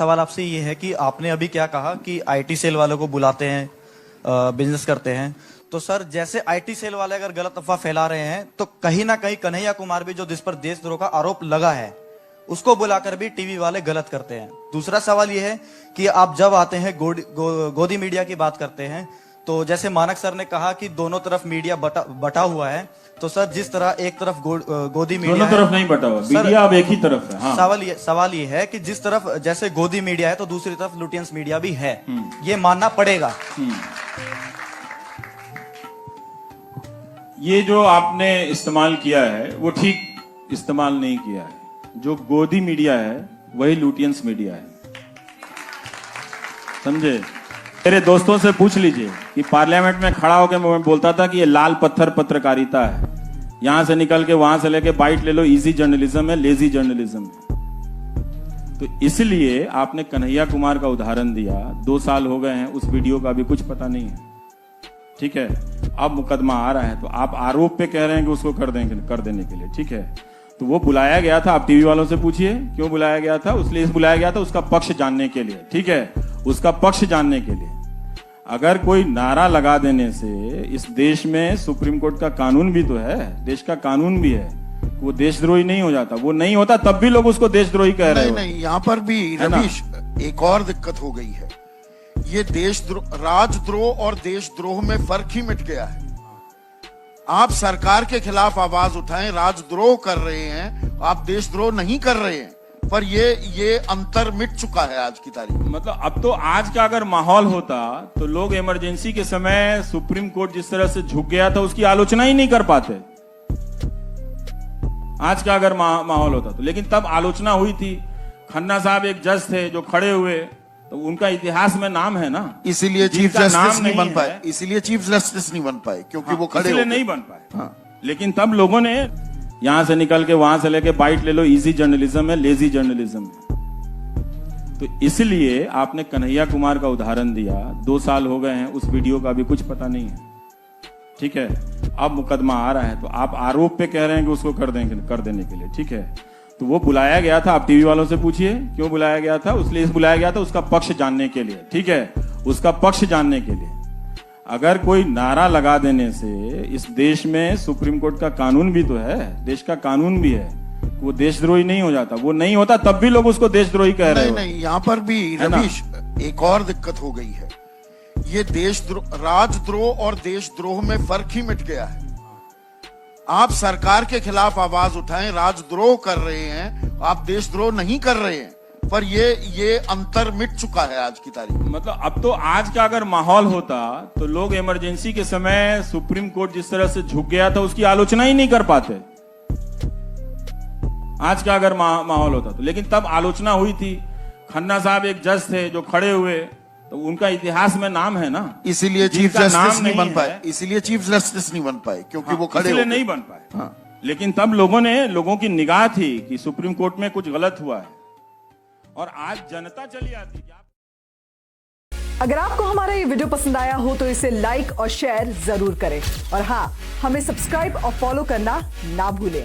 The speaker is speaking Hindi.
सवाल आपसे ये है कि आपने अभी क्या कहा कि आईटी सेल वालों को बुलाते हैं, बिजनेस करते हैं। तो सर, जैसे आईटी सेल वाले अगर गलत अफवाह फैला रहे हैं तो कहीं ना कहीं कन्हैया कुमार भी, जो जिस पर देशद्रोह का आरोप लगा है, उसको बुलाकर भी टीवी वाले गलत करते हैं। दूसरा सवाल ये है कि आप जब आते हैं गोदी मीडिया की बात करते हैं, तो जैसे मानक सर ने कहा कि दोनों तरफ मीडिया बटा हुआ है। तो सर, जिस तरह एक तरफ गोदी मीडिया दोनों तरफ नहीं बटा हुआ, मीडिया अब एक ही तरफ है। हाँ। सवाल ये है कि जिस तरफ जैसे गोदी मीडिया है तो दूसरी तरफ लुटियंस मीडिया भी है, ये मानना पड़ेगा। ये जो आपने इस्तेमाल किया है वो ठीक इस्तेमाल नहीं किया है। जो गोदी मीडिया है वही लुटियंस मीडिया है, समझे? मेरे दोस्तों से पूछ लीजिए कि पार्लियामेंट में खड़ा होकर मैं बोलता था कि ये लाल पत्थर पत्रकारिता है, यहां से निकल के वहां से लेके बाइट ले लो, इजी जर्नलिज्म है, लेजी जर्नलिज्म है। तो इसलिए आपने कन्हैया कुमार का उदाहरण दिया। 2 साल हो गए हैं, उस वीडियो का भी कुछ पता नहीं है, ठीक है? अब मुकदमा आ रहा है तो आप आरोप पे कह रहे हैं कि उसको कर देने के लिए, ठीक है? तो वो बुलाया गया था, आप टीवी वालों से पूछिए क्यों बुलाया गया था। इसलिए बुलाया गया था उसका पक्ष जानने के लिए, ठीक है? उसका पक्ष जानने के लिए। अगर कोई नारा लगा देने से, इस देश में सुप्रीम कोर्ट का कानून भी तो है, देश का कानून भी है, वो देशद्रोही नहीं हो जाता। वो नहीं होता तब भी लोग उसको देशद्रोही कह रहे हैं। नहीं, यहाँ पर भी रवीश एक और दिक्कत हो गई है। ये राजद्रोह और देशद्रोह में फर्क ही मिट गया है। आप सरकार के खिलाफ आवाज उठाएं, राजद्रोह कर रहे हैं, आप देशद्रोह नहीं कर रहे हैं, पर ये अंतर मिट चुका है आज की तारीख में। मतलब अब तो आज का अगर माहौल होता तो लोग इमरजेंसी के समय सुप्रीम कोर्ट जिस तरह से झुक गया था उसकी आलोचना ही नहीं कर पाते। आज का अगर माहौल होता तो, लेकिन तब आलोचना हुई थी। खन्ना साहब एक जज थे जो खड़े हुए, तो उनका इतिहास में नाम है ना, इसीलिए चीफ जस्टिस नहीं बन पाए, इसीलिए चीफ जस्टिस नहीं बन पाए क्योंकि वो खड़े इसलिए नहीं बन पाए। लेकिन तब लोगों ने यहां से निकल के वहां से लेके बाइट ले लो, इजी जर्नलिज्म है, लेजी जर्नलिज्म है। तो इसलिए आपने कन्हैया कुमार का उदाहरण दिया। 2 साल हो गए हैं, उस वीडियो का भी कुछ पता नहीं है, ठीक है? अब मुकदमा आ रहा है तो आप आरोप पे कह रहे हैं कि उसको कर देने के लिए, ठीक है? तो वो बुलाया गया था, आप टीवी वालों से पूछिए क्यों बुलाया गया था। इसलिए बुलाया गया था उसका पक्ष जानने के लिए, ठीक है? उसका पक्ष जानने के लिए। अगर कोई नारा लगा देने से, इस देश में सुप्रीम कोर्ट का कानून भी तो है, देश का कानून भी है, वो देशद्रोही नहीं हो जाता। वो नहीं होता तब भी लोग उसको देशद्रोही कह रहे हैं। नहीं, यहाँ पर भी रवीश एक और दिक्कत हो गई है। ये राजद्रोह और देशद्रोह में फर्क ही मिट गया है। आप सरकार के खिलाफ आवाज उठाएं, राजद्रोह कर रहे हैं, आप देशद्रोह नहीं कर रहे हैं, पर ये अंतर मिट चुका है आज की तारीख में। मतलब अब तो आज का अगर माहौल होता तो लोग इमरजेंसी के समय सुप्रीम कोर्ट जिस तरह से झुक गया था उसकी आलोचना ही नहीं कर पाते। आज का अगर माहौल होता तो, लेकिन तब आलोचना हुई थी। खन्ना साहब एक जज थे जो खड़े हुए, तो उनका इतिहास में नाम है ना, इसीलिए चीफ जस्टिस नहीं बन पाए, इसीलिए चीफ जस्टिस नहीं बन पाए क्योंकि वो खड़े इसलिए नहीं बन पाए। लेकिन तब लोगों की निगाह थी कि सुप्रीम कोर्ट में कुछ गलत हुआ है, और आज जनता चली आती है। अगर आपको हमारा ये वीडियो पसंद आया हो तो इसे लाइक और शेयर जरूर करें, और हाँ, हमें सब्सक्राइब और फॉलो करना ना भूलें।